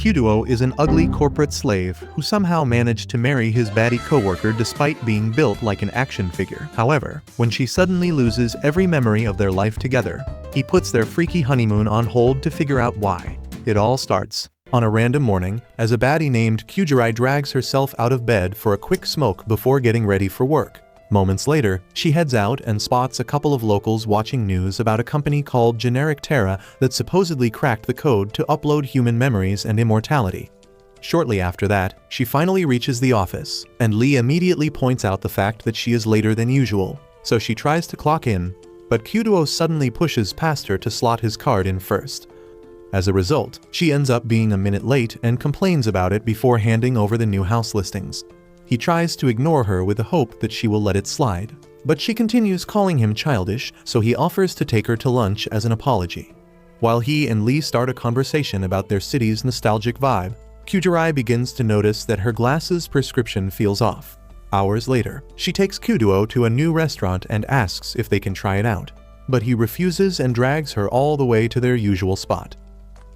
Kyuduo is an ugly corporate slave who somehow managed to marry his baddie coworker despite being built like an action figure. However, when she suddenly loses every memory of their life together, he puts their freaky honeymoon on hold to figure out why. It all starts on a random morning as a baddie named Kyujuri drags herself out of bed for a quick smoke before getting ready for work. Moments later, she heads out and spots a couple of locals watching news about a company called Generic Terra that supposedly cracked the code to upload human memories and immortality. Shortly after that, she finally reaches the office, and Lee immediately points out the fact that she is later than usual, so she tries to clock in, but Kyuduo suddenly pushes past her to slot his card in first. As a result, she ends up being a minute late and complains about it before handing over the new house listings. He tries to ignore her with the hope that she will let it slide, but she continues calling him childish, so he offers to take her to lunch as an apology. While he and Lee start a conversation about their city's nostalgic vibe, Kyujuri begins to notice that her glasses prescription feels off. Hours later, she takes Kyuduo to a new restaurant and asks if they can try it out, but he refuses and drags her all the way to their usual spot.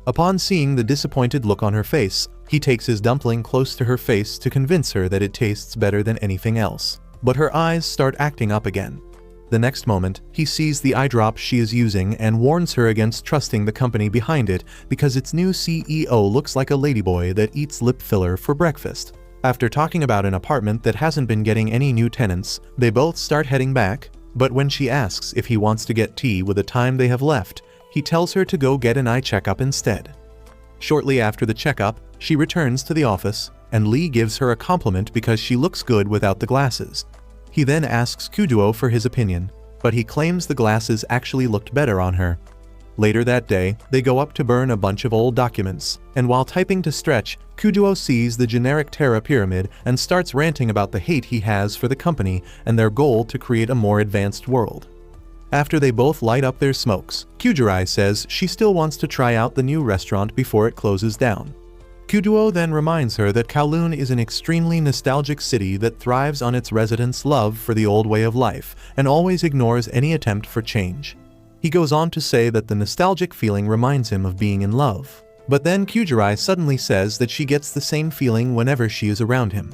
Upon seeing the disappointed look on her face, he takes his dumpling close to her face to convince her that it tastes better than anything else. But her eyes start acting up again. The next moment, he sees the eye drop she is using and warns her against trusting the company behind it because its new CEO looks like a ladyboy that eats lip filler for breakfast. After talking about an apartment that hasn't been getting any new tenants, they both start heading back, but when she asks if he wants to get tea with the time they have left, he tells her to go get an eye checkup instead. Shortly after the checkup, she returns to the office, and Lee gives her a compliment because she looks good without the glasses. He then asks Kyuduo for his opinion, but he claims the glasses actually looked better on her. Later that day, they go up to burn a bunch of old documents, and while typing to stretch, Kyuduo sees the Generic Terra pyramid and starts ranting about the hate he has for the company and their goal to create a more advanced world. After they both light up their smokes, Kyujuri says she still wants to try out the new restaurant before it closes down. Kyuduo then reminds her that Kowloon is an extremely nostalgic city that thrives on its residents' love for the old way of life and always ignores any attempt for change. He goes on to say that the nostalgic feeling reminds him of being in love. But then Kyujuri suddenly says that she gets the same feeling whenever she is around him.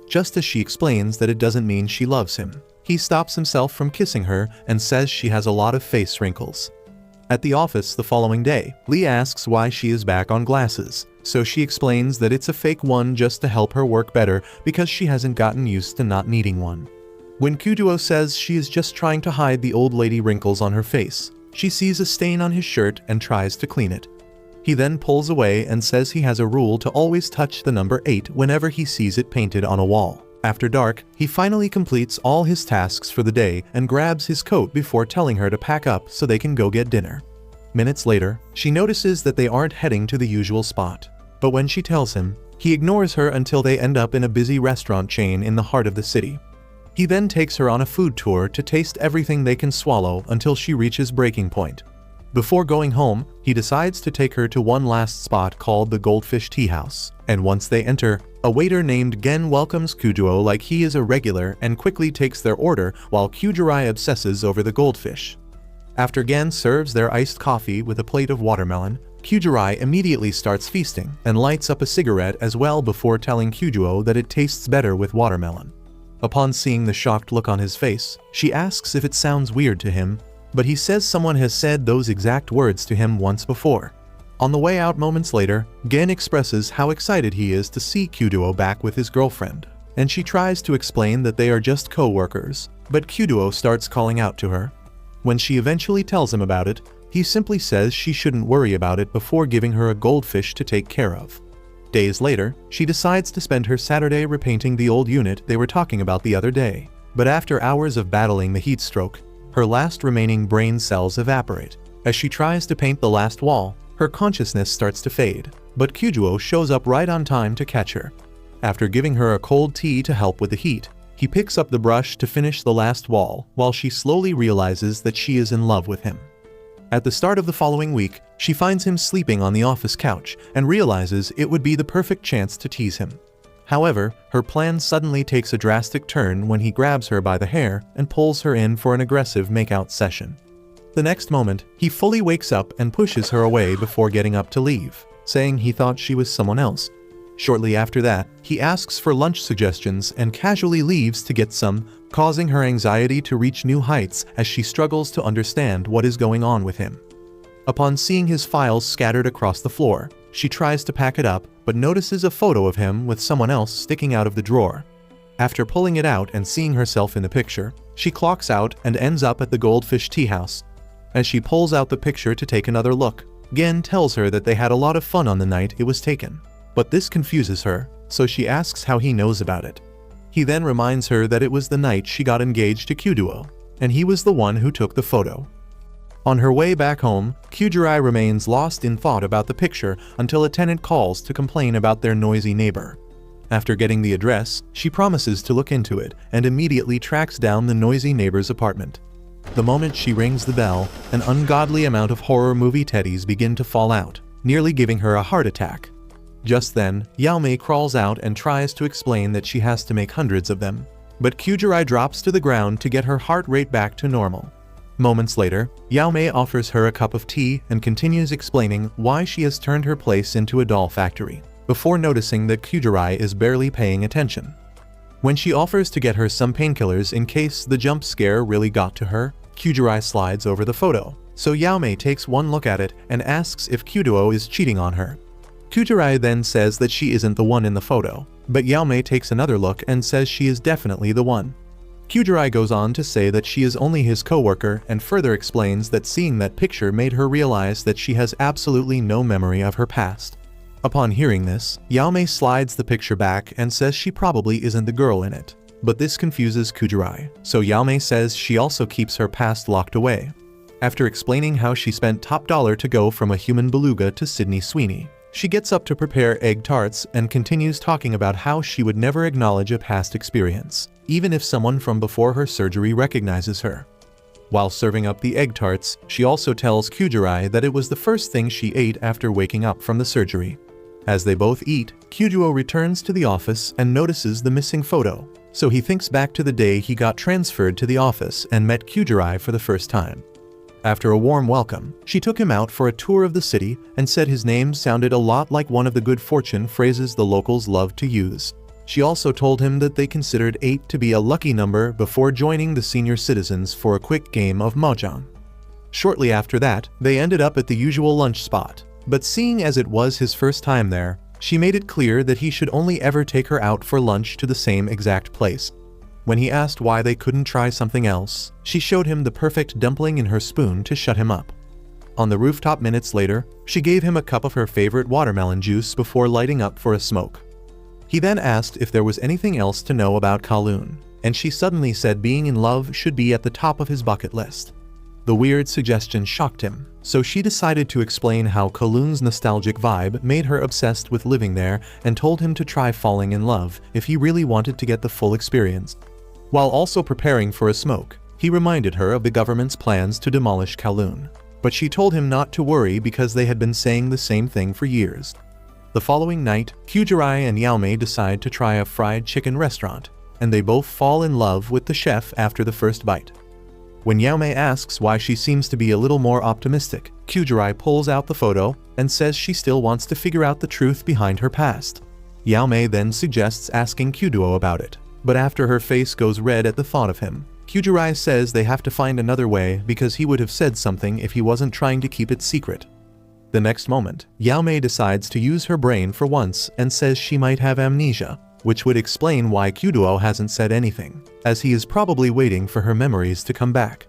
Just as she explains that it doesn't mean she loves him, he stops himself from kissing her and says she has a lot of face wrinkles. At the office the following day, Lee asks why she is back on glasses, so she explains that it's a fake one just to help her work better because she hasn't gotten used to not needing one. When Kyuduo says she is just trying to hide the old lady wrinkles on her face, she sees a stain on his shirt and tries to clean it. He then pulls away and says he has a rule to always touch the number 8 whenever he sees it painted on a wall. After dark, he finally completes all his tasks for the day and grabs his coat before telling her to pack up so they can go get dinner. Minutes later, she notices that they aren't heading to the usual spot. But when she tells him, he ignores her until they end up in a busy restaurant chain in the heart of the city. He then takes her on a food tour to taste everything they can swallow until she reaches breaking point. Before going home, he decides to take her to one last spot called the Goldfish Tea House, and once they enter, a waiter named Gen welcomes Kyuduo like he is a regular and quickly takes their order while Kyujuri obsesses over the goldfish. After Gen serves their iced coffee with a plate of watermelon, Kyujuri immediately starts feasting and lights up a cigarette as well before telling Kyuduo that it tastes better with watermelon. Upon seeing the shocked look on his face, she asks if it sounds weird to him, but he says someone has said those exact words to him once before. On the way out moments later, Gen expresses how excited he is to see Kyuduo back with his girlfriend, and she tries to explain that they are just co-workers, but Kyuduo starts calling out to her. When she eventually tells him about it, he simply says she shouldn't worry about it before giving her a goldfish to take care of. Days later, she decides to spend her Saturday repainting the old unit they were talking about the other day, but after hours of battling the heat stroke, her last remaining brain cells evaporate. As she tries to paint the last wall, her consciousness starts to fade, but Kyuduo shows up right on time to catch her. After giving her a cold tea to help with the heat, he picks up the brush to finish the last wall while she slowly realizes that she is in love with him. At the start of the following week, she finds him sleeping on the office couch and realizes it would be the perfect chance to tease him. However, her plan suddenly takes a drastic turn when he grabs her by the hair and pulls her in for an aggressive makeout session. The next moment, he fully wakes up and pushes her away before getting up to leave. saying he thought she was someone else. Shortly after that, he asks for lunch suggestions and casually leaves to get some, causing her anxiety to reach new heights as she struggles to understand what is going on with him. Upon seeing his files scattered across the floor, she tries to pack it up but notices a photo of him with someone else sticking out of the drawer. After pulling it out and seeing herself in the picture, she clocks out and ends up at the Goldfish Tea House. As she pulls out the picture to take another look, Gen tells her that they had a lot of fun on the night it was taken. But this confuses her, so she asks how he knows about it. He then reminds her that it was the night she got engaged to Kyuduo, and he was the one who took the photo. On her way back home, Kyujuri remains lost in thought about the picture until a tenant calls to complain about their noisy neighbor. After getting the address, she promises to look into it and immediately tracks down the noisy neighbor's apartment. The moment she rings the bell, an ungodly amount of horror movie teddies begin to fall out, nearly giving her a heart attack. Just then, Yaomei crawls out and tries to explain that she has to make hundreds of them, but Kyujuri drops to the ground to get her heart rate back to normal. Moments later, Yaomei offers her a cup of tea and continues explaining why she has turned her place into a doll factory, before noticing that Kyujuri is barely paying attention. When she offers to get her some painkillers in case the jump scare really got to her, Kyujuri slides over the photo, so Yaomei takes one look at it and asks if Kyuduo is cheating on her. Kyujuri then says that she isn't the one in the photo, but Yaomei takes another look and says she is definitely the one. Kyujuri goes on to say that she is only his co-worker and further explains that seeing that picture made her realize that she has absolutely no memory of her past. Upon hearing this, Yaomei slides the picture back and says she probably isn't the girl in it, but this confuses Kyujuri, so Yaomei says she also keeps her past locked away. After explaining how she spent top dollar to go from a human beluga to Sydney Sweeney, she gets up to prepare egg tarts and continues talking about how she would never acknowledge a past experience, even if someone from before her surgery recognizes her. While serving up the egg tarts, she also tells Kyujuri that it was the first thing she ate after waking up from the surgery. As they both eat, Kyuduo returns to the office and notices the missing photo, so he thinks back to the day he got transferred to the office and met Kyujuri for the first time. After a warm welcome, she took him out for a tour of the city and said his name sounded a lot like one of the good fortune phrases the locals love to use. She also told him that they considered 8 to be a lucky number before joining the senior citizens for a quick game of mahjong. Shortly after that, they ended up at the usual lunch spot, but seeing as it was his first time there, she made it clear that he should only ever take her out for lunch to the same exact place. When he asked why they couldn't try something else, she showed him the perfect dumpling in her spoon to shut him up. On the rooftop minutes later, she gave him a cup of her favorite watermelon juice before lighting up for a smoke. He then asked if there was anything else to know about Kowloon, and she suddenly said being in love should be at the top of his bucket list. The weird suggestion shocked him, so she decided to explain how Kowloon's nostalgic vibe made her obsessed with living there and told him to try falling in love if he really wanted to get the full experience. While also preparing for a smoke, he reminded her of the government's plans to demolish Kowloon, but she told him not to worry because they had been saying the same thing for years. The following night, Kyujuri and Yaomei decide to try a fried chicken restaurant, and they both fall in love with the chef after the first bite. When Yaomei asks why she seems to be a little more optimistic, Kyujuri pulls out the photo and says she still wants to figure out the truth behind her past. Yaomei then suggests asking Kyuduo about it, but after her face goes red at the thought of him, Kyujuri says they have to find another way because he would have said something if he wasn't trying to keep it secret. The next moment, Yaomei decides to use her brain for once and says she might have amnesia, which would explain why Kyuduo hasn't said anything, as he is probably waiting for her memories to come back.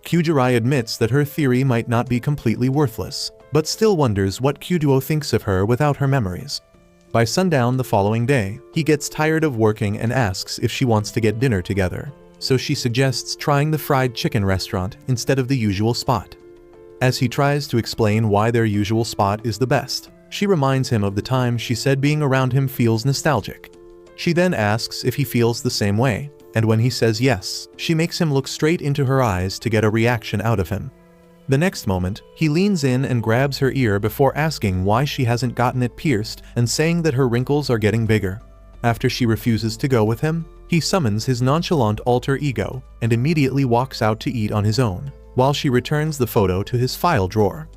Kyujuri admits that her theory might not be completely worthless, but still wonders what Kyuduo thinks of her without her memories. By sundown the following day, he gets tired of working and asks if she wants to get dinner together, so she suggests trying the fried chicken restaurant instead of the usual spot. As he tries to explain why their usual spot is the best, she reminds him of the time she said being around him feels nostalgic. She then asks if he feels the same way, and when he says yes, she makes him look straight into her eyes to get a reaction out of him. The next moment, he leans in and grabs her ear before asking why she hasn't gotten it pierced and saying that her wrinkles are getting bigger. After she refuses to go with him, he summons his nonchalant alter ego and immediately walks out to eat on his own, while she returns the photo to his file drawer.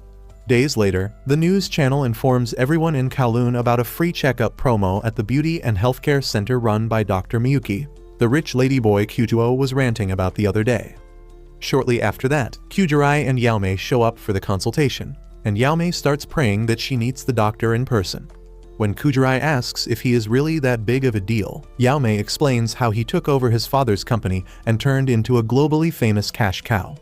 Days later, the news channel informs everyone in Kowloon about a free checkup promo at the beauty and healthcare center run by Dr. Miyuki, the rich ladyboy Kyujo was ranting about the other day. Shortly after that, Kyujirai and Yaomei show up for the consultation, and Yaomei starts praying that she meets the doctor in person. When Kyujirai asks if he is really that big of a deal, Yaomei explains how he took over his father's company and turned into a globally famous cash cow.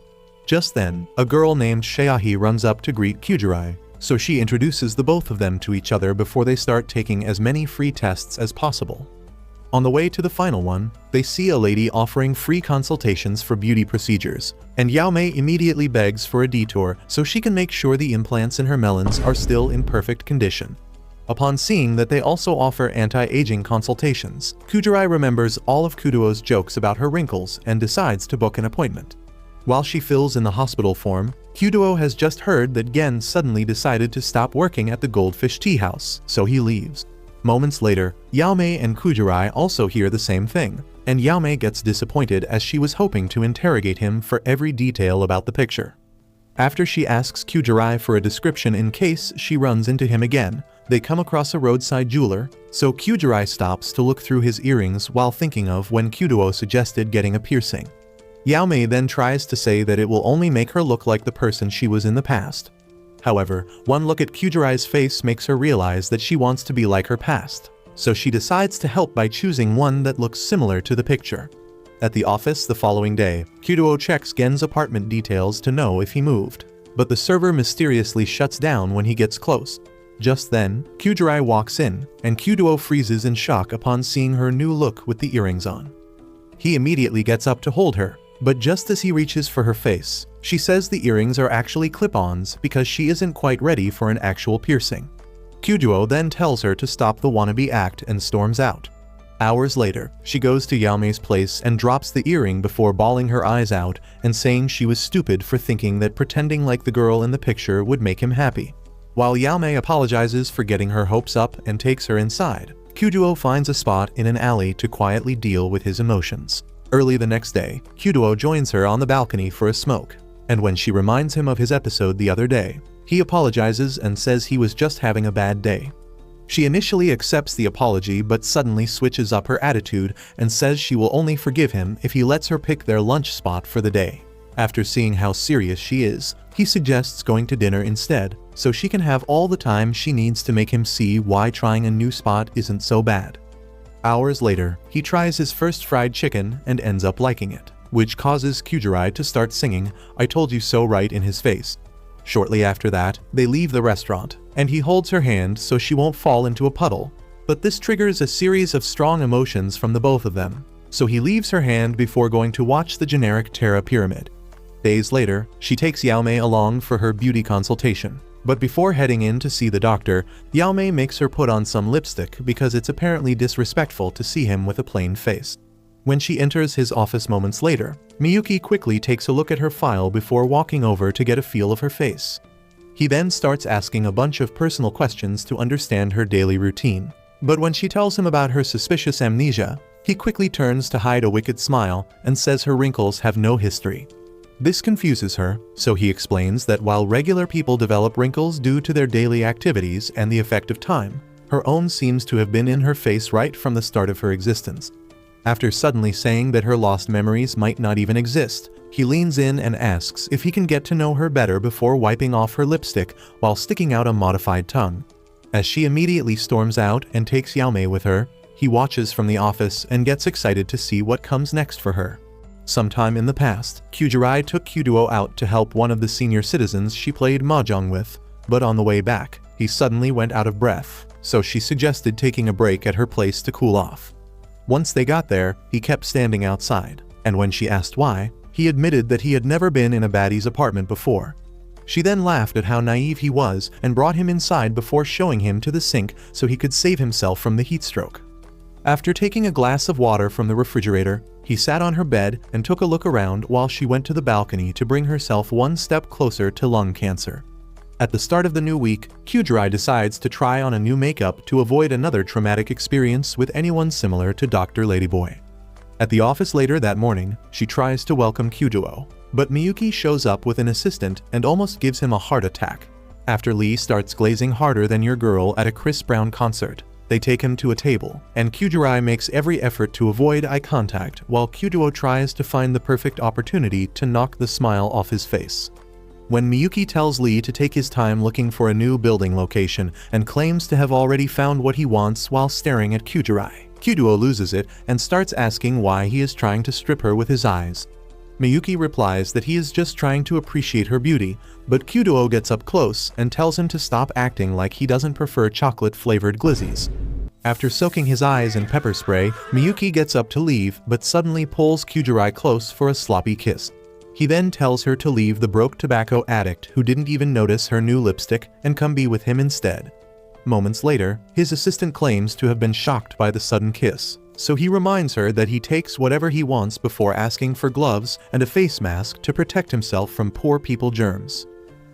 Just then, a girl named Shayahi runs up to greet Kyujirai, so she introduces the both of them to each other before they start taking as many free tests as possible. On the way to the final one, they see a lady offering free consultations for beauty procedures, and Yaomei immediately begs for a detour so she can make sure the implants in her melons are still in perfect condition. Upon seeing that they also offer anti-aging consultations, Kyujirai remembers all of Kudo's jokes about her wrinkles and decides to book an appointment. While she fills in the hospital form, Kudo has just heard that Gen suddenly decided to stop working at the Goldfish Tea House, so he leaves. Moments later, Yaomei and Kyujirai also hear the same thing, and Yaomei gets disappointed as she was hoping to interrogate him for every detail about the picture. After she asks Kyujirai for a description in case she runs into him again, they come across a roadside jeweler, so Kyujirai stops to look through his earrings while thinking of when Kudo suggested getting a piercing. Yaomei then tries to say that it will only make her look like the person she was in the past. However, one look at Kyujirai's face makes her realize that she wants to be like her past, so she decides to help by choosing one that looks similar to the picture. At the office the following day, Kudo checks Gen's apartment details to know if he moved, but the server mysteriously shuts down when he gets close. Just then, Kyujirai walks in, and Kudo freezes in shock upon seeing her new look with the earrings on. He immediately gets up to hold her, but just as he reaches for her face, she says the earrings are actually clip-ons because she isn't quite ready for an actual piercing. Kudo then tells her to stop the wannabe act and storms out. Hours later, she goes to Yaomei's place and drops the earring before bawling her eyes out and saying she was stupid for thinking that pretending like the girl in the picture would make him happy. While Yaomei apologizes for getting her hopes up and takes her inside, Kudo finds a spot in an alley to quietly deal with his emotions. Early the next day, Kudo joins her on the balcony for a smoke, and when she reminds him of his episode the other day, he apologizes and says he was just having a bad day. She initially accepts the apology but suddenly switches up her attitude and says she will only forgive him if he lets her pick their lunch spot for the day. After seeing how serious she is, he suggests going to dinner instead, so she can have all the time she needs to make him see why trying a new spot isn't so bad. Hours later, he tries his first fried chicken and ends up liking it, which causes Kyujirai to start singing "I Told You So" right in his face. Shortly after that, they leave the restaurant, and he holds her hand so she won't fall into a puddle. But this triggers a series of strong emotions from the both of them, so he leaves her hand before going to watch the generic Terra Pyramid. Days later, she takes Yaomei along for her beauty consultation. But before heading in to see the doctor, Yaomei makes her put on some lipstick because it's apparently disrespectful to see him with a plain face. When she enters his office moments later, Miyuki quickly takes a look at her file before walking over to get a feel of her face. He then starts asking a bunch of personal questions to understand her daily routine. But when she tells him about her suspicious amnesia, he quickly turns to hide a wicked smile and says her wrinkles have no history. This confuses her, so he explains that while regular people develop wrinkles due to their daily activities and the effect of time, her own seems to have been in her face right from the start of her existence. After suddenly saying that her lost memories might not even exist, he leans in and asks if he can get to know her better before wiping off her lipstick while sticking out a modified tongue. As she immediately storms out and takes Yaomei with her, he watches from the office and gets excited to see what comes next for her. Sometime in the past, Kyujirai took Kudo out to help one of the senior citizens she played mahjong with, but on the way back, he suddenly went out of breath, so she suggested taking a break at her place to cool off. Once they got there, he kept standing outside, and when she asked why, he admitted that he had never been in a baddie's apartment before. She then laughed at how naive he was and brought him inside before showing him to the sink so he could save himself from the heat stroke. After taking a glass of water from the refrigerator, he sat on her bed and took a look around while she went to the balcony to bring herself one step closer to lung cancer. At the start of the new week, Kyujirai decides to try on a new makeup to avoid another traumatic experience with anyone similar to Dr. Ladyboy. At the office later that morning, she tries to welcome Kudo, but Miyuki shows up with an assistant and almost gives him a heart attack. After Lee starts glazing harder than your girl at a Chris Brown concert, they take him to a table, and Kyujurai makes every effort to avoid eye contact while Kyuduo tries to find the perfect opportunity to knock the smile off his face. When Miyuki tells Lee to take his time looking for a new building location and claims to have already found what he wants while staring at Kyujurai, Kyuduo loses it and starts asking why he is trying to strip her with his eyes. Miyuki replies that he is just trying to appreciate her beauty, but Kyuduo gets up close and tells him to stop acting like he doesn't prefer chocolate-flavored glizzies. After soaking his eyes in pepper spray, Miyuki gets up to leave but suddenly pulls Kyujurai close for a sloppy kiss. He then tells her to leave the broke tobacco addict who didn't even notice her new lipstick and come be with him instead. Moments later, his assistant claims to have been shocked by the sudden kiss, so he reminds her that he takes whatever he wants before asking for gloves and a face mask to protect himself from poor people germs.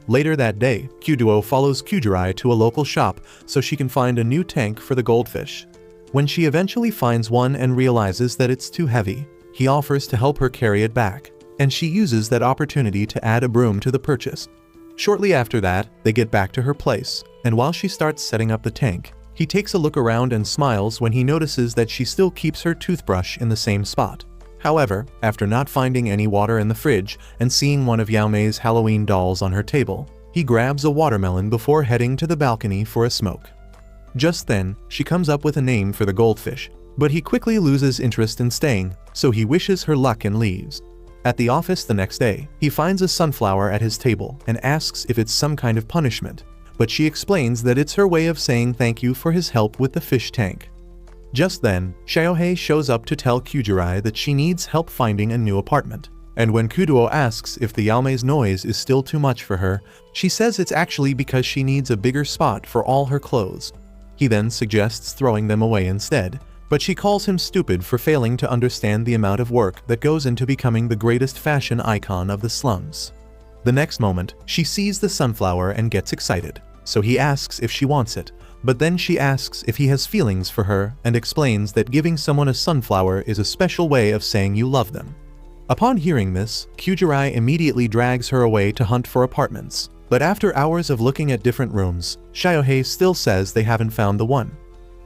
Later that day, Kyuduo follows Kyujurai to a local shop so she can find a new tank for the goldfish. When she eventually finds one and realizes that it's too heavy, he offers to help her carry it back, and she uses that opportunity to add a broom to the purchase. Shortly after that, they get back to her place, and while she starts setting up the tank, he takes a look around and smiles when he notices that she still keeps her toothbrush in the same spot. However, after not finding any water in the fridge and seeing one of Yaomei's Halloween dolls on her table, he grabs a watermelon before heading to the balcony for a smoke. Just then, she comes up with a name for the goldfish, but he quickly loses interest in staying, so he wishes her luck and leaves. At the office the next day, he finds a sunflower at his table and asks if it's some kind of punishment, but she explains that it's her way of saying thank you for his help with the fish tank. Just then, Xiaohei shows up to tell Kyujurai that she needs help finding a new apartment, and when Kyuduo asks if the Yaomei's noise is still too much for her, she says it's actually because she needs a bigger spot for all her clothes. He then suggests throwing them away instead, but she calls him stupid for failing to understand the amount of work that goes into becoming the greatest fashion icon of the slums. The next moment, she sees the sunflower and gets excited, so he asks if she wants it, but then she asks if he has feelings for her and explains that giving someone a sunflower is a special way of saying you love them. Upon hearing this, Kyujurai immediately drags her away to hunt for apartments, but after hours of looking at different rooms, Xiaohei still says they haven't found the one.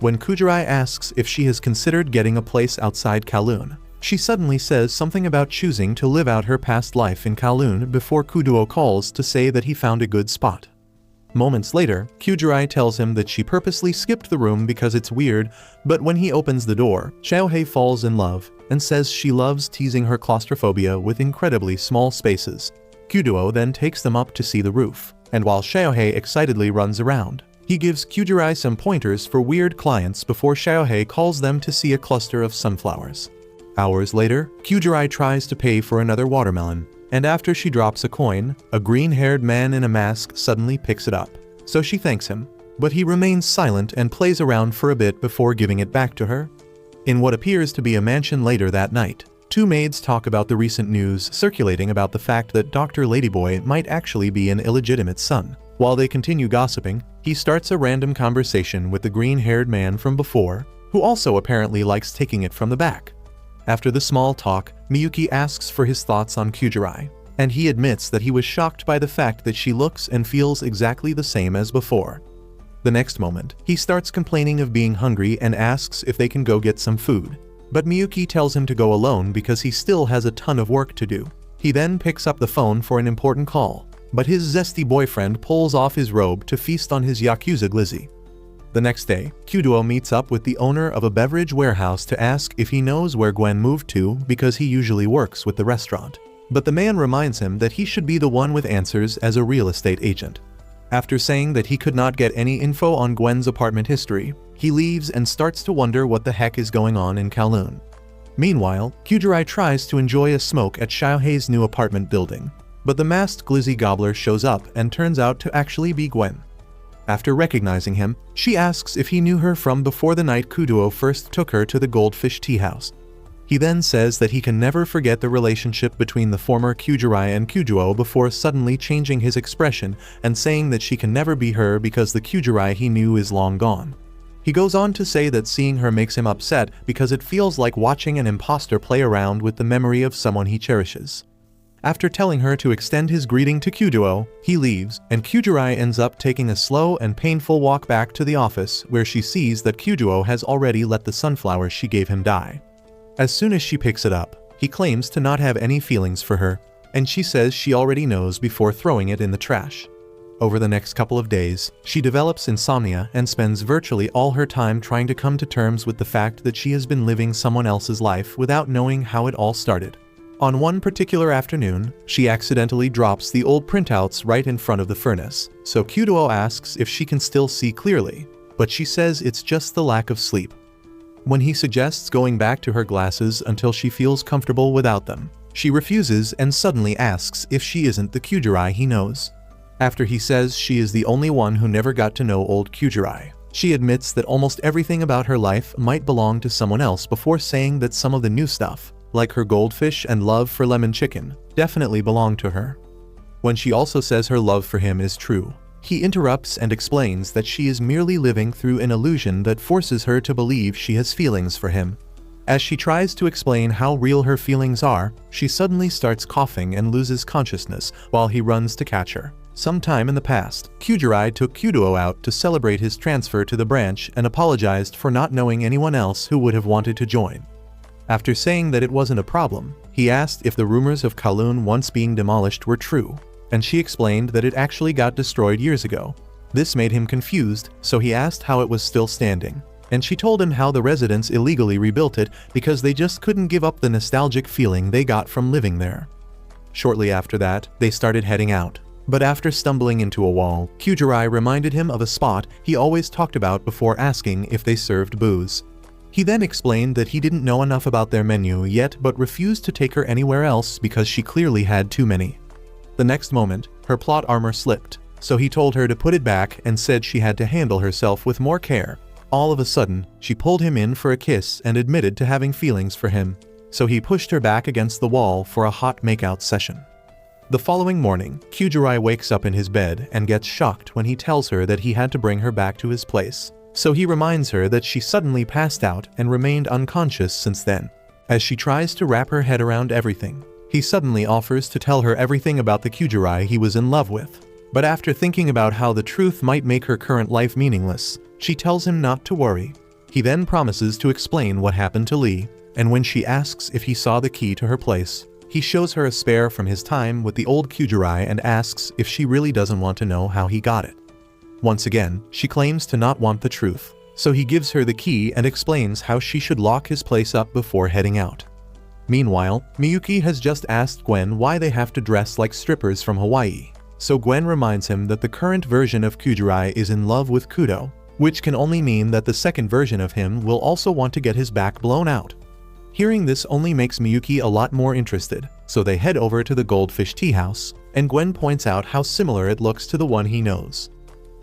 When Kyujurai asks if she has considered getting a place outside Kowloon, she suddenly says something about choosing to live out her past life in Kowloon before Kyuduo calls to say that he found a good spot. Moments later, Kyujurai tells him that she purposely skipped the room because it's weird, but when he opens the door, Xiaohei falls in love and says she loves teasing her claustrophobia with incredibly small spaces. Kyuduo then takes them up to see the roof, and while Xiaohei excitedly runs around, he gives Kyujurai some pointers for weird clients before Xiaohei calls them to see a cluster of sunflowers. Hours later, Kyujurai tries to pay for another watermelon, and after she drops a coin, a green-haired man in a mask suddenly picks it up. So she thanks him, but he remains silent and plays around for a bit before giving it back to her. In what appears to be a mansion later that night, two maids talk about the recent news circulating about the fact that Dr. Ladyboy might actually be an illegitimate son. While they continue gossiping, he starts a random conversation with the green-haired man from before, who also apparently likes taking it from the back. After the small talk, Miyuki asks for his thoughts on Kyujurai, and he admits that he was shocked by the fact that she looks and feels exactly the same as before. The next moment, he starts complaining of being hungry and asks if they can go get some food, but Miyuki tells him to go alone because he still has a ton of work to do. He then picks up the phone for an important call, but his zesty boyfriend pulls off his robe to feast on his Yakuza glizzy. The next day, Kyuduo meets up with the owner of a beverage warehouse to ask if he knows where Gwen moved to because he usually works with the restaurant. But the man reminds him that he should be the one with answers as a real estate agent. After saying that he could not get any info on Gwen's apartment history, he leaves and starts to wonder what the heck is going on in Kowloon. Meanwhile, Kyujurai tries to enjoy a smoke at Xiaohei's new apartment building, but the masked glizzy gobbler shows up and turns out to actually be Gwen. After recognizing him, she asks if he knew her from before the night Kyuduo first took her to the Goldfish Tea House. He then says that he can never forget the relationship between the former Kyujurai and Kyuduo before suddenly changing his expression and saying that she can never be her because the Kyujurai he knew is long gone. He goes on to say that seeing her makes him upset because it feels like watching an imposter play around with the memory of someone he cherishes. After telling her to extend his greeting to Kyuduo, he leaves, and Kyujurai ends up taking a slow and painful walk back to the office where she sees that Kyuduo has already let the sunflower she gave him die. As soon as she picks it up, he claims to not have any feelings for her, and she says she already knows before throwing it in the trash. Over the next couple of days, she develops insomnia and spends virtually all her time trying to come to terms with the fact that she has been living someone else's life without knowing how it all started. On one particular afternoon, she accidentally drops the old printouts right in front of the furnace, so Kyuduo asks if she can still see clearly, but she says it's just the lack of sleep. When he suggests going back to her glasses until she feels comfortable without them, she refuses and suddenly asks if she isn't the Kyujurai he knows. After he says she is the only one who never got to know old Kyujurai, she admits that almost everything about her life might belong to someone else before saying that some of the new stuff, like her goldfish and love for lemon chicken, definitely belong to her. When she also says her love for him is true, he interrupts and explains that she is merely living through an illusion that forces her to believe she has feelings for him. As she tries to explain how real her feelings are, she suddenly starts coughing and loses consciousness while he runs to catch her. Sometime in the past, Kyujurai took Kyuduo out to celebrate his transfer to the branch and apologized for not knowing anyone else who would have wanted to join. After saying that it wasn't a problem, he asked if the rumors of Kowloon once being demolished were true, and she explained that it actually got destroyed years ago. This made him confused, so he asked how it was still standing, and she told him how the residents illegally rebuilt it because they just couldn't give up the nostalgic feeling they got from living there. Shortly after that, they started heading out. But after stumbling into a wall, Kyujurai reminded him of a spot he always talked about before asking if they served booze. He then explained that he didn't know enough about their menu yet but refused to take her anywhere else because she clearly had too many. The next moment, her plot armor slipped, so he told her to put it back and said she had to handle herself with more care. All of a sudden, she pulled him in for a kiss and admitted to having feelings for him, so he pushed her back against the wall for a hot makeout session. The following morning, Kyujurai wakes up in his bed and gets shocked when he tells her that he had to bring her back to his place. So he reminds her that she suddenly passed out and remained unconscious since then. As she tries to wrap her head around everything, he suddenly offers to tell her everything about the Kyujurai he was in love with. But after thinking about how the truth might make her current life meaningless, she tells him not to worry. He then promises to explain what happened to Lee, and when she asks if he saw the key to her place, he shows her a spare from his time with the old Kyujurai and asks if she really doesn't want to know how he got it. Once again, she claims to not want the truth, so he gives her the key and explains how she should lock his place up before heading out. Meanwhile, Miyuki has just asked Gwen why they have to dress like strippers from Hawaii, so Gwen reminds him that the current version of Kyujurai is in love with Kudo, which can only mean that the second version of him will also want to get his back blown out. Hearing this only makes Miyuki a lot more interested, so they head over to the Goldfish Tea House, and Gwen points out how similar it looks to the one he knows.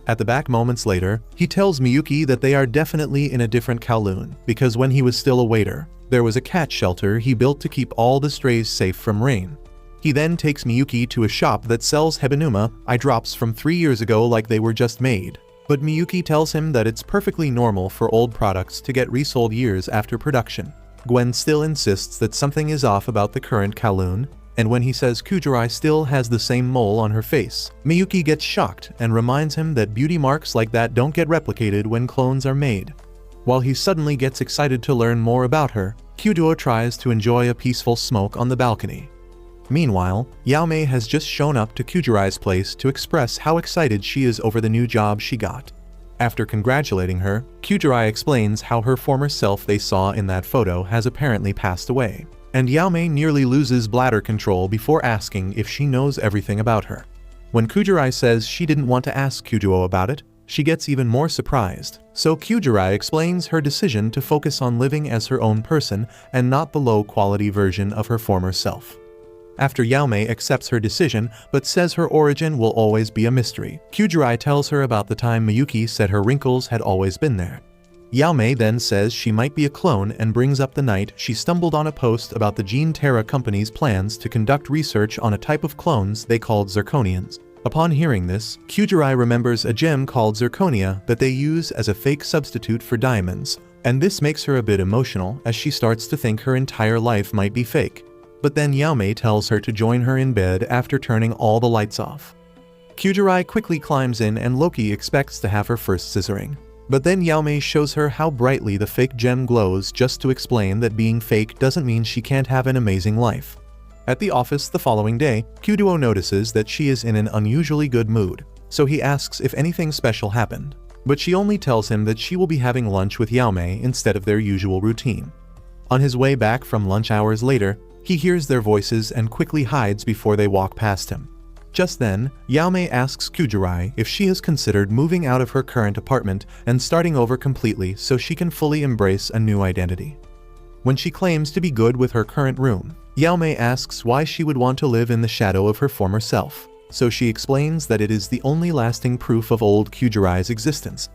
At the back moments later, he tells Miyuki that they are definitely in a different Kowloon, because when he was still a waiter, there was a cat shelter he built to keep all the strays safe from rain. He then takes Miyuki to a shop that sells Hebanuma eye drops from 3 years ago like they were just made, but Miyuki tells him that it's perfectly normal for old products to get resold years after production. Gwen still insists that something is off about the current Kowloon, and when he says Kyujurai still has the same mole on her face, Miyuki gets shocked and reminds him that beauty marks like that don't get replicated when clones are made. While he suddenly gets excited to learn more about her, Kyuduo tries to enjoy a peaceful smoke on the balcony. Meanwhile, Yaomei has just shown up to Kyujurai's place to express how excited she is over the new job she got. After congratulating her, Kyujurai explains how her former self they saw in that photo has apparently passed away, and Yaomei nearly loses bladder control before asking if she knows everything about her. When Kyujurai says she didn't want to ask Kyuduo about it, she gets even more surprised, so Kyujurai explains her decision to focus on living as her own person and not the low-quality version of her former self. After Yaomei accepts her decision but says her origin will always be a mystery, Kyujurai tells her about the time Miyuki said her wrinkles had always been there. Yaomei then says she might be a clone and brings up the night she stumbled on a post about the Gene Terra company's plans to conduct research on a type of clones they called zirconians. Upon hearing this, Kyujurai remembers a gem called zirconia that they use as a fake substitute for diamonds, and this makes her a bit emotional as she starts to think her entire life might be fake. but then Yaomei tells her to join her in bed after turning all the lights off. Kyujirai quickly climbs in and Loki expects to have her first scissoring. But then Yaomei shows her how brightly the fake gem glows just to explain that being fake doesn't mean she can't have an amazing life. At the office the following day, Kyuduo notices that she is in an unusually good mood, so he asks if anything special happened. But she only tells him that she will be having lunch with Yaomei instead of their usual routine. On his way back from lunch hours later, he hears their voices and quickly hides before they walk past him. Just then, Yaomei asks Kyujirai if she has considered moving out of her current apartment and starting over completely so she can fully embrace a new identity. When she claims to be good with her current room, Yaomei asks why she would want to live in the shadow of her former self, so she explains that it is the only lasting proof of old Kyujirai's existence.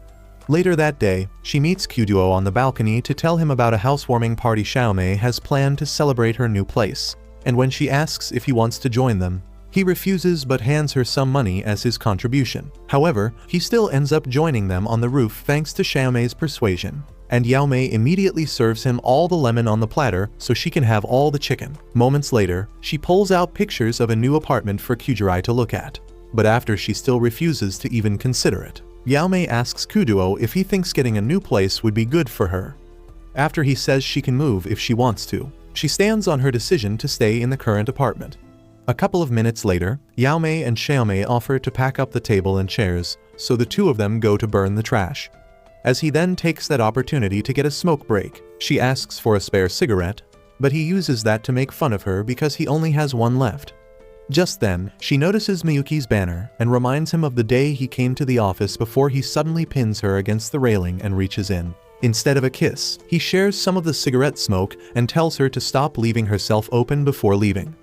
Later that day, she meets Kyuduo on the balcony to tell him about a housewarming party Xiaomei has planned to celebrate her new place, and when she asks if he wants to join them, he refuses but hands her some money as his contribution. However, he still ends up joining them on the roof thanks to Xiaomei's persuasion, and Yaomei immediately serves him all the lemon on the platter so she can have all the chicken. Moments later, she pulls out pictures of a new apartment for Kyujirai to look at, but after she still refuses to even consider it, Yaomei asks Kyuduo if he thinks getting a new place would be good for her. After he says she can move if she wants to, she stands on her decision to stay in the current apartment. A couple of minutes later, Yaomei and Xiaomei offer to pack up the table and chairs, so the two of them go to burn the trash. As he then takes that opportunity to get a smoke break, she asks for a spare cigarette, but he uses that to make fun of her because he only has one left. Just then, she notices Miyuki's banner and reminds him of the day he came to the office before he suddenly pins her against the railing and reaches in. Instead of a kiss, he shares some of the cigarette smoke and tells her to stop leaving herself open before leaving.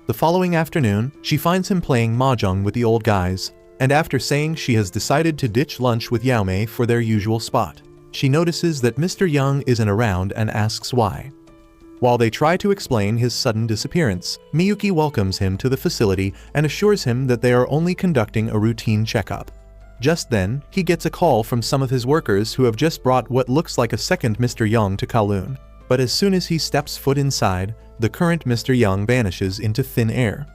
The following afternoon, she finds him playing mahjong with the old guys, and after saying she has decided to ditch lunch with Yaomei for their usual spot, she notices that Mr. Young isn't around and asks why. While they try to explain his sudden disappearance, Miyuki welcomes him to the facility and assures him that they are only conducting a routine checkup. Just then, he gets a call from some of his workers who have just brought what looks like a second Mr. Young to Kowloon. But as soon as he steps foot inside, the current Mr. Young vanishes into thin air.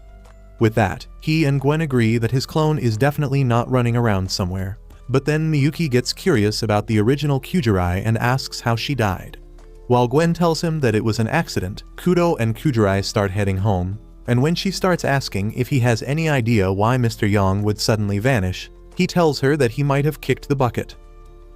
With that, he and Gwen agree that his clone is definitely not running around somewhere. But then Miyuki gets curious about the original Kyujirai and asks how she died. While Gwen tells him that it was an accident, Kudo and Kyujirai start heading home, and when she starts asking if he has any idea why Mr. Young would suddenly vanish, he tells her that he might have kicked the bucket.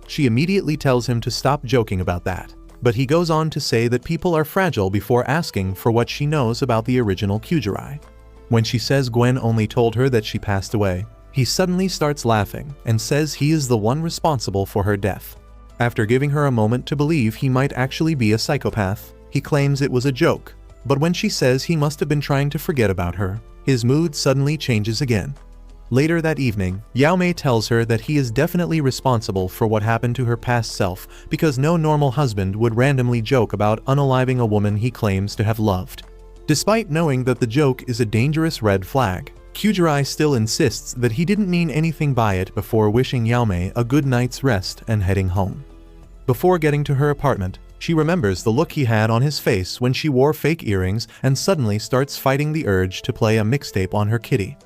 She immediately tells him to stop joking about that. But he goes on to say that people are fragile before asking for what she knows about the original Kyujirai. When she says Gwen only told her that she passed away, he suddenly starts laughing and says he is the one responsible for her death. After giving her a moment to believe he might actually be a psychopath, he claims it was a joke, but when she says he must have been trying to forget about her, his mood suddenly changes again. Later that evening, Yaomei tells her that he is definitely responsible for what happened to her past self because no normal husband would randomly joke about unaliving a woman he claims to have loved. Despite knowing that the joke is a dangerous red flag, Kyujirai still insists that he didn't mean anything by it before wishing Yaomei a good night's rest and heading home. Before getting to her apartment, she remembers the look he had on his face when she wore fake earrings and suddenly starts fighting the urge to play a mixtape on her kitty.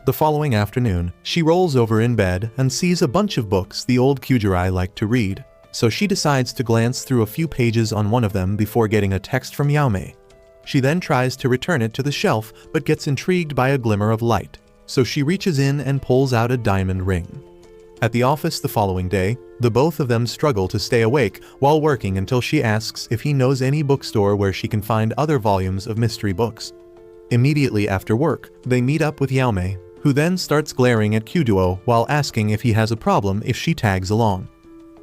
The following afternoon, she rolls over in bed and sees a bunch of books the old Kyujirai liked to read, so she decides to glance through a few pages on one of them before getting a text from Yaomei. She then tries to return it to the shelf but gets intrigued by a glimmer of light, so she reaches in and pulls out a diamond ring. At the office the following day, the both of them struggle to stay awake while working until she asks if he knows any bookstore where she can find other volumes of mystery books. Immediately after work, they meet up with Yaomei, who then starts glaring at Kyuduo while asking if he has a problem if she tags along.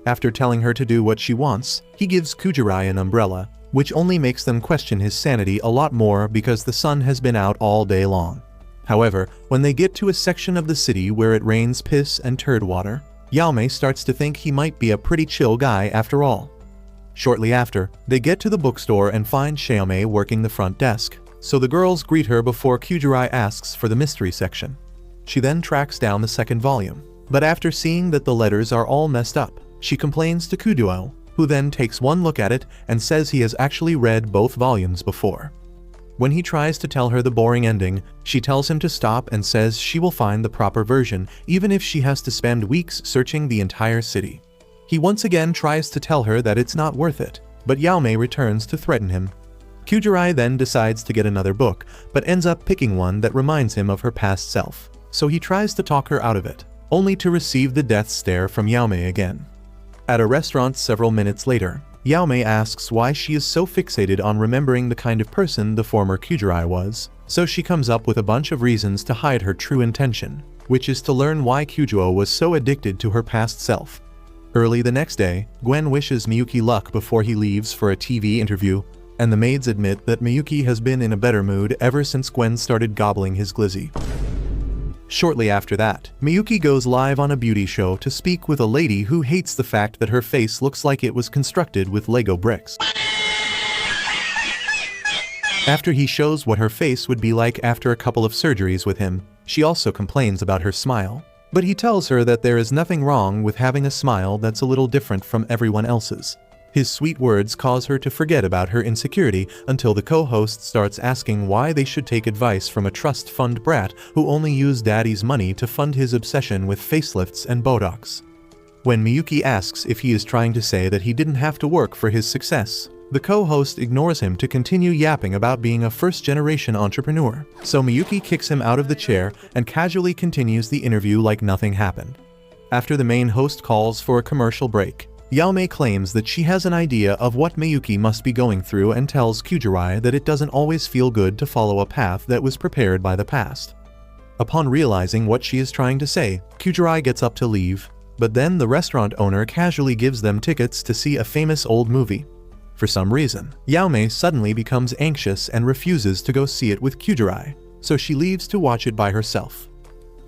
After telling her to do what she wants, he gives Kyujirai an umbrella, which only makes them question his sanity a lot more because the sun has been out all day long. However, when they get to a section of the city where it rains piss and turd water, Yaomei starts to think he might be a pretty chill guy after all. Shortly after, they get to the bookstore and find Xiaomei working the front desk, so the girls greet her before Kyujirai asks for the mystery section. She then tracks down the second volume, but after seeing that the letters are all messed up, she complains to Kyuduo, who then takes one look at it and says he has actually read both volumes before. When he tries to tell her the boring ending, she tells him to stop and says she will find the proper version, even if she has to spend weeks searching the entire city. He once again tries to tell her that it's not worth it, but Yaomei returns to threaten him. Kujirai then decides to get another book, but ends up picking one that reminds him of her past self. So he tries to talk her out of it, only to receive the death stare from Yaomei again. At a restaurant several minutes later, Yaomei asks why she is so fixated on remembering the kind of person the former Kujirai was, so she comes up with a bunch of reasons to hide her true intention, which is to learn why Kujuo was so addicted to her past self. Early the next day, Gwen wishes Miyuki luck before he leaves for a TV interview, and the maids admit that Miyuki has been in a better mood ever since Gwen started gobbling his glizzy. Shortly after that, Miyuki goes live on a beauty show to speak with a lady who hates the fact that her face looks like it was constructed with Lego bricks. After he shows what her face would be like after a couple of surgeries with him, she also complains about her smile. But he tells her that there is nothing wrong with having a smile that's a little different from everyone else's. His sweet words cause her to forget about her insecurity until the co-host starts asking why they should take advice from a trust fund brat who only used daddy's money to fund his obsession with facelifts and Botox. When Miyuki asks if he is trying to say that he didn't have to work for his success, the co-host ignores him to continue yapping about being a first-generation entrepreneur. So Miyuki kicks him out of the chair and casually continues the interview like nothing happened. After the main host calls for a commercial break, Yaomei claims that she has an idea of what Miyuki must be going through and tells Kujirai that it doesn't always feel good to follow a path that was prepared by the past. Upon realizing what she is trying to say, Kujirai gets up to leave, but then the restaurant owner casually gives them tickets to see a famous old movie. For some reason, Yaomei suddenly becomes anxious and refuses to go see it with Kujirai, so she leaves to watch it by herself.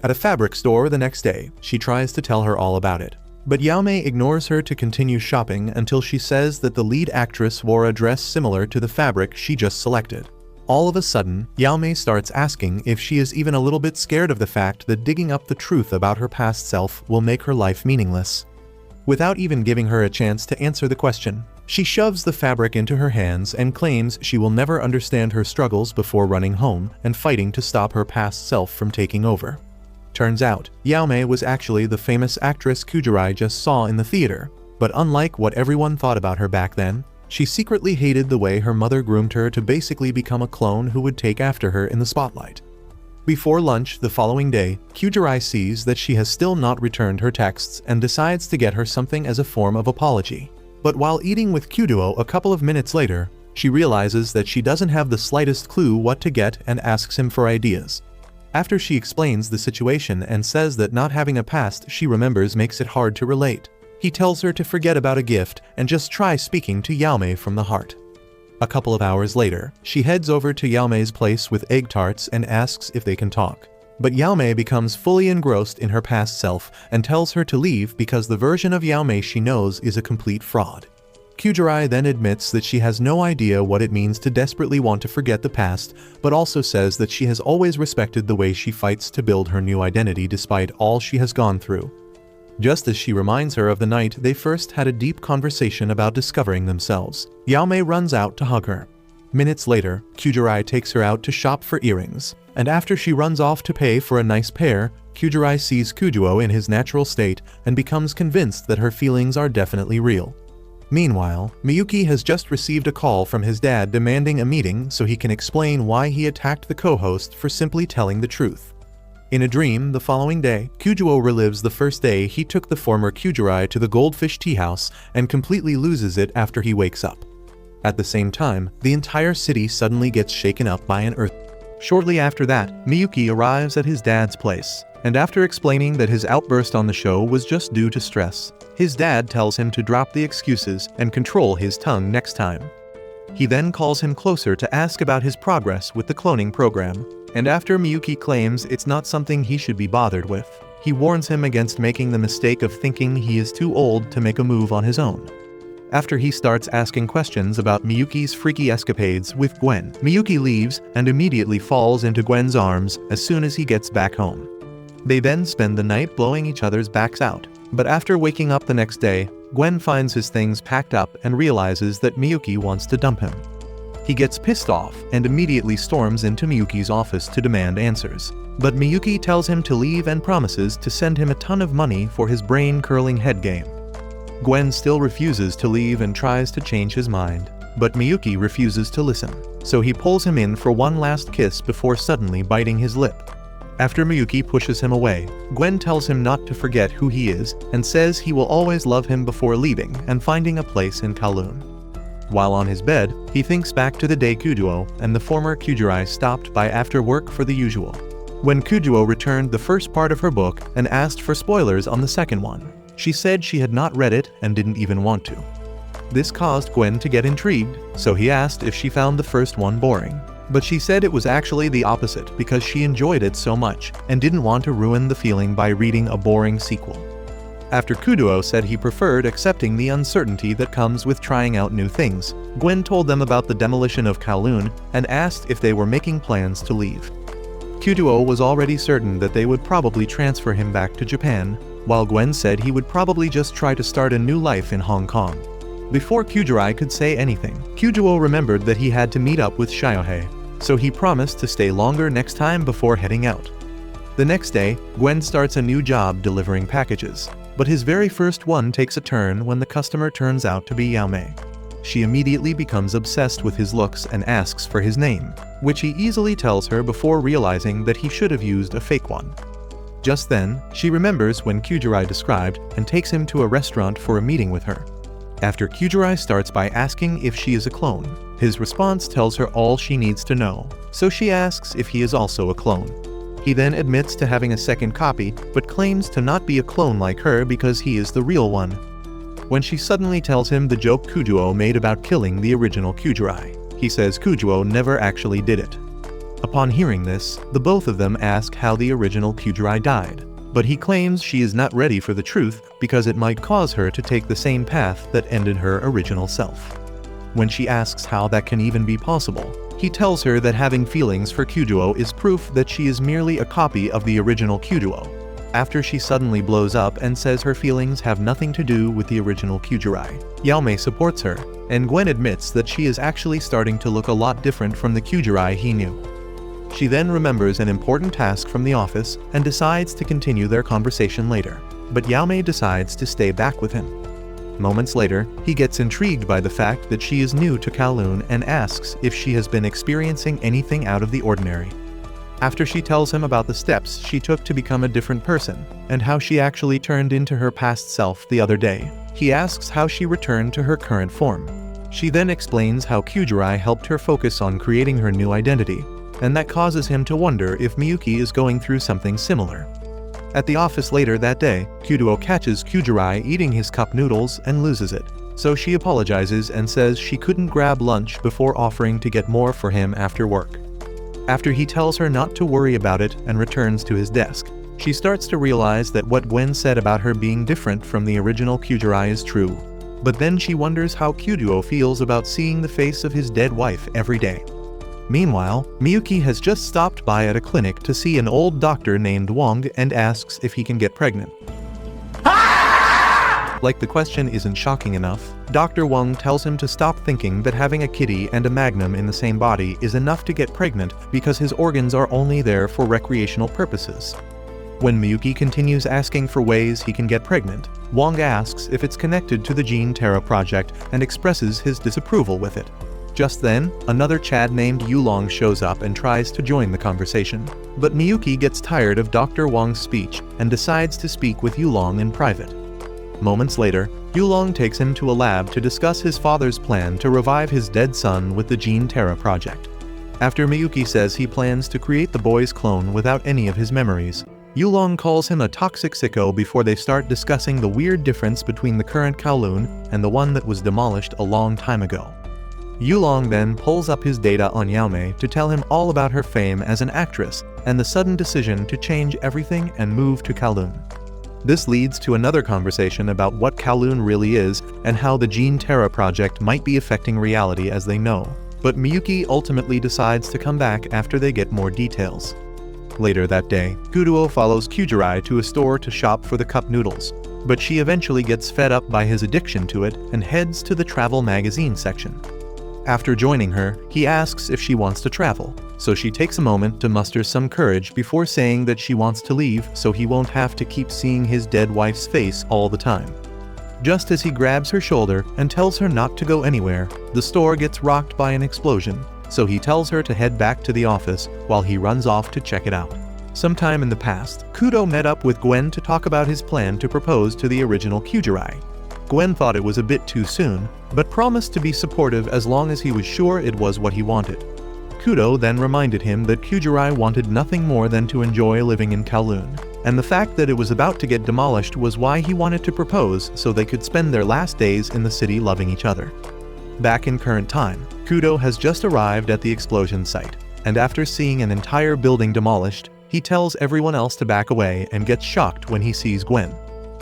At a fabric store the next day, she tries to tell her all about it. But Yaomei ignores her to continue shopping until she says that the lead actress wore a dress similar to the fabric she just selected. All of a sudden, Yaomei starts asking if she is even a little bit scared of the fact that digging up the truth about her past self will make her life meaningless. Without even giving her a chance to answer the question, she shoves the fabric into her hands and claims she will never understand her struggles before running home and fighting to stop her past self from taking over. Turns out, Yaomei was actually the famous actress Kujirai just saw in the theater, but unlike what everyone thought about her back then, she secretly hated the way her mother groomed her to basically become a clone who would take after her in the spotlight. Before lunch the following day, Kujirai sees that she has still not returned her texts and decides to get her something as a form of apology. But while eating with Kuduo a couple of minutes later, she realizes that she doesn't have the slightest clue what to get and asks him for ideas. After she explains the situation and says that not having a past she remembers makes it hard to relate, he tells her to forget about a gift and just try speaking to Yaomei from the heart. A couple of hours later, she heads over to Yaomei's place with egg tarts and asks if they can talk. But Yaomei becomes fully engrossed in her past self and tells her to leave because the version of Yaomei she knows is a complete fraud. Kujirai then admits that she has no idea what it means to desperately want to forget the past, but also says that she has always respected the way she fights to build her new identity despite all she has gone through. Just as she reminds her of the night they first had a deep conversation about discovering themselves, Yaomei runs out to hug her. Minutes later, Kujirai takes her out to shop for earrings, and after she runs off to pay for a nice pair, Kujirai sees Kujuo in his natural state and becomes convinced that her feelings are definitely real. Meanwhile, Miyuki has just received a call from his dad demanding a meeting so he can explain why he attacked the co-host for simply telling the truth. In a dream the following day, Kujuo relives the first day he took the former Kujirai to the Goldfish Tea House and completely loses it after he wakes up. At the same time, the entire city suddenly gets shaken up by an earthquake. Shortly after that, Miyuki arrives at his dad's place, and after explaining that his outburst on the show was just due to stress, his dad tells him to drop the excuses and control his tongue next time. He then calls him closer to ask about his progress with the cloning program, and after Miyuki claims it's not something he should be bothered with, he warns him against making the mistake of thinking he is too old to make a move on his own. After he starts asking questions about Miyuki's freaky escapades with Gwen, Miyuki leaves and immediately falls into Gwen's arms as soon as he gets back home. They then spend the night blowing each other's backs out, but after waking up the next day, Gwen finds his things packed up and realizes that Miyuki wants to dump him. He gets pissed off and immediately storms into Miyuki's office to demand answers. But Miyuki tells him to leave and promises to send him a ton of money for his brain-curling head game. Gwen still refuses to leave and tries to change his mind, but Miyuki refuses to listen, so he pulls him in for one last kiss before suddenly biting his lip. After Miyuki pushes him away, Gwen tells him not to forget who he is and says he will always love him before leaving and finding a place in Kowloon. While on his bed, he thinks back to the day Kujuo and the former Kujurai stopped by after work for the usual. When Kujuo returned the first part of her book and asked for spoilers on the second one, she said she had not read it and didn't even want to. This caused Gwen to get intrigued, so he asked if she found the first one boring. But she said it was actually the opposite because she enjoyed it so much and didn't want to ruin the feeling by reading a boring sequel. After Kujuo said he preferred accepting the uncertainty that comes with trying out new things, Gwen told them about the demolition of Kowloon and asked if they were making plans to leave. Kujuo was already certain that they would probably transfer him back to Japan, while Gwen said he would probably just try to start a new life in Hong Kong. Before Kujurai could say anything, Kujuo remembered that he had to meet up with Shiohei, so he promised to stay longer next time before heading out. The next day, Gwen starts a new job delivering packages, but his very first one takes a turn when the customer turns out to be Yaomei. She immediately becomes obsessed with his looks and asks for his name, which he easily tells her before realizing that he should have used a fake one. Just then, she remembers when Kujurai described and takes him to a restaurant for a meeting with her. After Kujurai starts by asking if she is a clone, his response tells her all she needs to know, so she asks if he is also a clone. He then admits to having a second copy, but claims to not be a clone like her because he is the real one. When she suddenly tells him the joke Kujuo made about killing the original Kujurai, he says Kujuo never actually did it. Upon hearing this, the both of them ask how the original Kujurai died, but he claims she is not ready for the truth because it might cause her to take the same path that ended her original self. When she asks how that can even be possible, he tells her that having feelings for Kujuo is proof that she is merely a copy of the original Kujuo. After she suddenly blows up and says her feelings have nothing to do with the original Kujurai, Yaomei supports her, and Gwen admits that she is actually starting to look a lot different from the Kujurai he knew. She then remembers an important task from the office and decides to continue their conversation later, but Yaomei decides to stay back with him. Moments later, he gets intrigued by the fact that she is new to Kowloon and asks if she has been experiencing anything out of the ordinary. After she tells him about the steps she took to become a different person, and how she actually turned into her past self the other day, he asks how she returned to her current form. She then explains how Kujurai helped her focus on creating her new identity, and that causes him to wonder if Miyuki is going through something similar. At the office later that day, Kujuo catches Kujurai eating his cup noodles and loses it, so she apologizes and says she couldn't grab lunch before offering to get more for him after work. After he tells her not to worry about it and returns to his desk, she starts to realize that what Gwen said about her being different from the original Kujurai is true. But then she wonders how Kujuo feels about seeing the face of his dead wife every day. Meanwhile, Miyuki has just stopped by at a clinic to see an old doctor named Wong and asks if he can get pregnant. Like the question isn't shocking enough, Dr. Wong tells him to stop thinking that having a kitty and a magnum in the same body is enough to get pregnant because his organs are only there for recreational purposes. When Miyuki continues asking for ways he can get pregnant, Wong asks if it's connected to the Gene Terra project and expresses his disapproval with it. Just then, another Chad named Yulong shows up and tries to join the conversation, but Miyuki gets tired of Dr. Wong's speech and decides to speak with Yulong in private. Moments later, Yulong takes him to a lab to discuss his father's plan to revive his dead son with the Gene Terra project. After Miyuki says he plans to create the boy's clone without any of his memories, Yulong calls him a toxic sicko before they start discussing the weird difference between the current Kowloon and the one that was demolished a long time ago. Yulong then pulls up his data on Yaomei to tell him all about her fame as an actress and the sudden decision to change everything and move to Kowloon. This leads to another conversation about what Kowloon really is and how the Gene Terra project might be affecting reality as they know, but Miyuki ultimately decides to come back after they get more details. Later that day, Kujuo follows Kujurai to a store to shop for the cup noodles, but she eventually gets fed up by his addiction to it and heads to the travel magazine section. After joining her, he asks if she wants to travel, so she takes a moment to muster some courage before saying that she wants to leave so he won't have to keep seeing his dead wife's face all the time. Just as he grabs her shoulder and tells her not to go anywhere, the store gets rocked by an explosion, so he tells her to head back to the office while he runs off to check it out. Sometime in the past, Kudo met up with Gwen to talk about his plan to propose to the original Kyujirai. Gwen thought it was a bit too soon, but promised to be supportive as long as he was sure it was what he wanted. Kudo then reminded him that Kyujirai wanted nothing more than to enjoy living in Kowloon, and the fact that it was about to get demolished was why he wanted to propose so they could spend their last days in the city loving each other. Back in current time, Kudo has just arrived at the explosion site, and after seeing an entire building demolished, he tells everyone else to back away and gets shocked when he sees Gwen.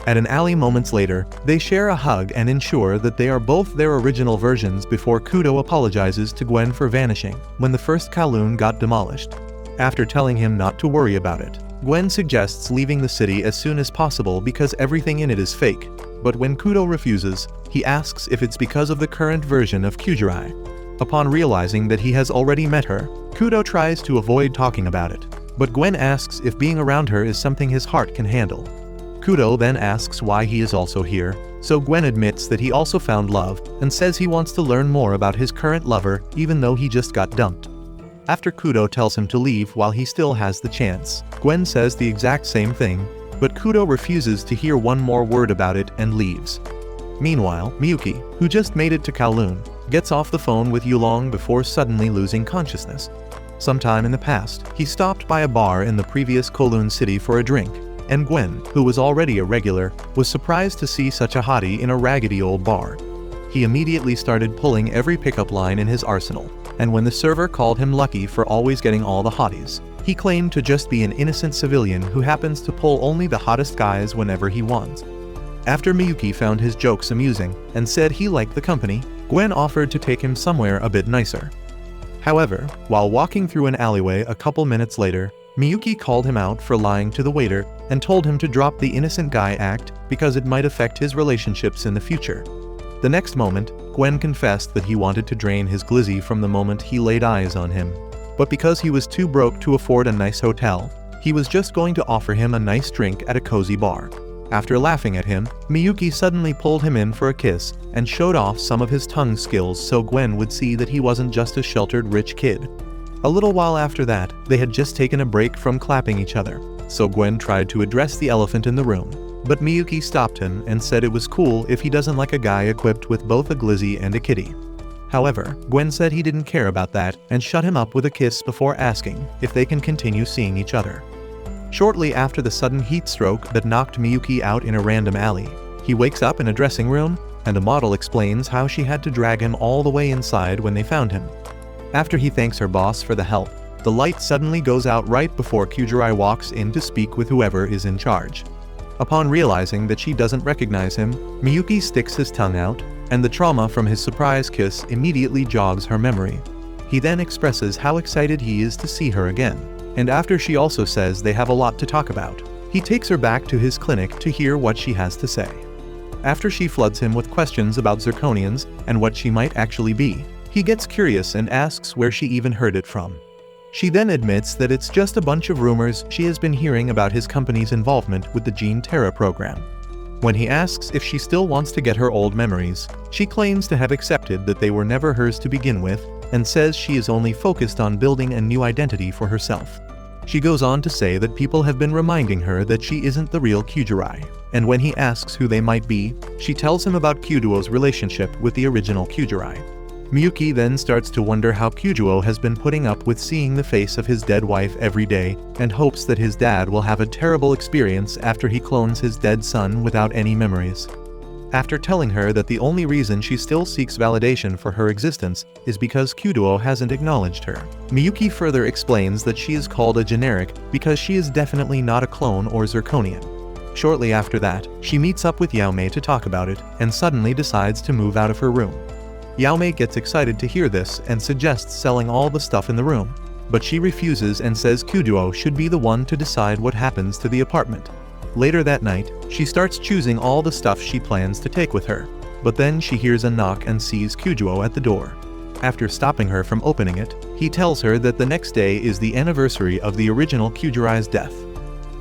At an alley moments later, they share a hug and ensure that they are both their original versions before Kudo apologizes to Gwen for vanishing when the first Kowloon got demolished. After telling him not to worry about it, Gwen suggests leaving the city as soon as possible because everything in it is fake, but when Kudo refuses, he asks if it's because of the current version of Kyujirai. Upon realizing that he has already met her, Kudo tries to avoid talking about it, but Gwen asks if being around her is something his heart can handle. Kudo then asks why he is also here, so Gwen admits that he also found love and says he wants to learn more about his current lover even though he just got dumped. After Kudo tells him to leave while he still has the chance, Gwen says the exact same thing, but Kudo refuses to hear one more word about it and leaves. Meanwhile, Miyuki, who just made it to Kowloon, gets off the phone with Yulong before suddenly losing consciousness. Sometime in the past, he stopped by a bar in the previous Kowloon city for a drink, and Gwen, who was already a regular, was surprised to see such a hottie in a raggedy old bar. He immediately started pulling every pickup line in his arsenal, and when the server called him lucky for always getting all the hotties, he claimed to just be an innocent civilian who happens to pull only the hottest guys whenever he wants. After Miyuki found his jokes amusing and said he liked the company, Gwen offered to take him somewhere a bit nicer. However, while walking through an alleyway a couple minutes later, Miyuki called him out for lying to the waiter and told him to drop the innocent guy act because it might affect his relationships in the future. The next moment, Gwen confessed that he wanted to drain his glizzy from the moment he laid eyes on him. But because he was too broke to afford a nice hotel, he was just going to offer him a nice drink at a cozy bar. After laughing at him, Miyuki suddenly pulled him in for a kiss and showed off some of his tongue skills so Gwen would see that he wasn't just a sheltered rich kid. A little while after that, they had just taken a break from clapping each other, so Gwen tried to address the elephant in the room, but Miyuki stopped him and said it was cool if he doesn't like a guy equipped with both a glizzy and a kitty. However, Gwen said he didn't care about that and shut him up with a kiss before asking if they can continue seeing each other. Shortly after the sudden heat stroke that knocked Miyuki out in a random alley, he wakes up in a dressing room, and a model explains how she had to drag him all the way inside when they found him. After he thanks her boss for the help, the light suddenly goes out right before Kyujirai walks in to speak with whoever is in charge. Upon realizing that she doesn't recognize him, Miyuki sticks his tongue out, and the trauma from his surprise kiss immediately jogs her memory. He then expresses how excited he is to see her again, and after she also says they have a lot to talk about, he takes her back to his clinic to hear what she has to say. After she floods him with questions about zirconians and what she might actually be, he gets curious and asks where she even heard it from. She then admits that it's just a bunch of rumors she has been hearing about his company's involvement with the Gene Terra program. When he asks if she still wants to get her old memories, she claims to have accepted that they were never hers to begin with and says she is only focused on building a new identity for herself. She goes on to say that people have been reminding her that she isn't the real Kyujirai, and when he asks who they might be, she tells him about Kyuduo's relationship with the original Kyujirai. Miyuki then starts to wonder how Kyuduo has been putting up with seeing the face of his dead wife every day and hopes that his dad will have a terrible experience after he clones his dead son without any memories. After telling her that the only reason she still seeks validation for her existence is because Kyuduo hasn't acknowledged her, Miyuki further explains that she is called a generic because she is definitely not a clone or zirconian. Shortly after that, she meets up with Yaomei to talk about it and suddenly decides to move out of her room. Yaomei gets excited to hear this and suggests selling all the stuff in the room, but she refuses and says Kyuduo should be the one to decide what happens to the apartment. Later that night, she starts choosing all the stuff she plans to take with her, but then she hears a knock and sees Kyuduo at the door. After stopping her from opening it, he tells her that the next day is the anniversary of the original Kyujirai's death.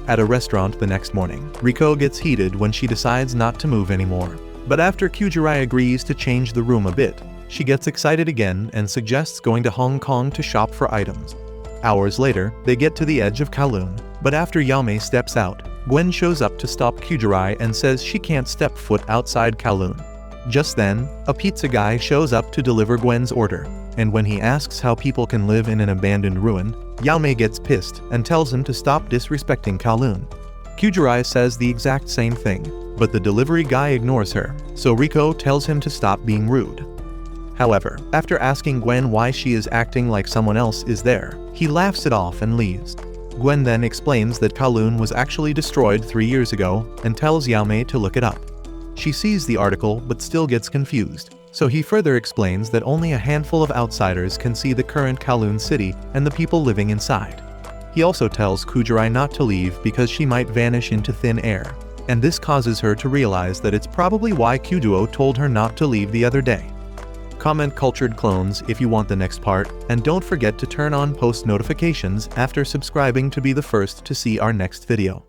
At a restaurant the next morning, Riko gets heated when she decides not to move anymore. But after Kyujirai agrees to change the room a bit, she gets excited again and suggests going to Hong Kong to shop for items. Hours later, they get to the edge of Kowloon, but after Yame steps out, Gwen shows up to stop Kyujirai and says she can't step foot outside Kowloon. Just then, a pizza guy shows up to deliver Gwen's order, and when he asks how people can live in an abandoned ruin, Yame gets pissed and tells him to stop disrespecting Kowloon. Kyujirai says the exact same thing, but the delivery guy ignores her, so Riko tells him to stop being rude. However, after asking Gwen why she is acting like someone else is there, he laughs it off and leaves. Gwen then explains that Kowloon was actually destroyed 3 years ago and tells Yame to look it up. She sees the article but still gets confused, so he further explains that only a handful of outsiders can see the current Kowloon city and the people living inside. He also tells Kyujirai not to leave because she might vanish into thin air, and this causes her to realize that it's probably why Kyuduo told her not to leave the other day. Comment cultured clones if you want the next part, and don't forget to turn on post notifications after subscribing to be the first to see our next video.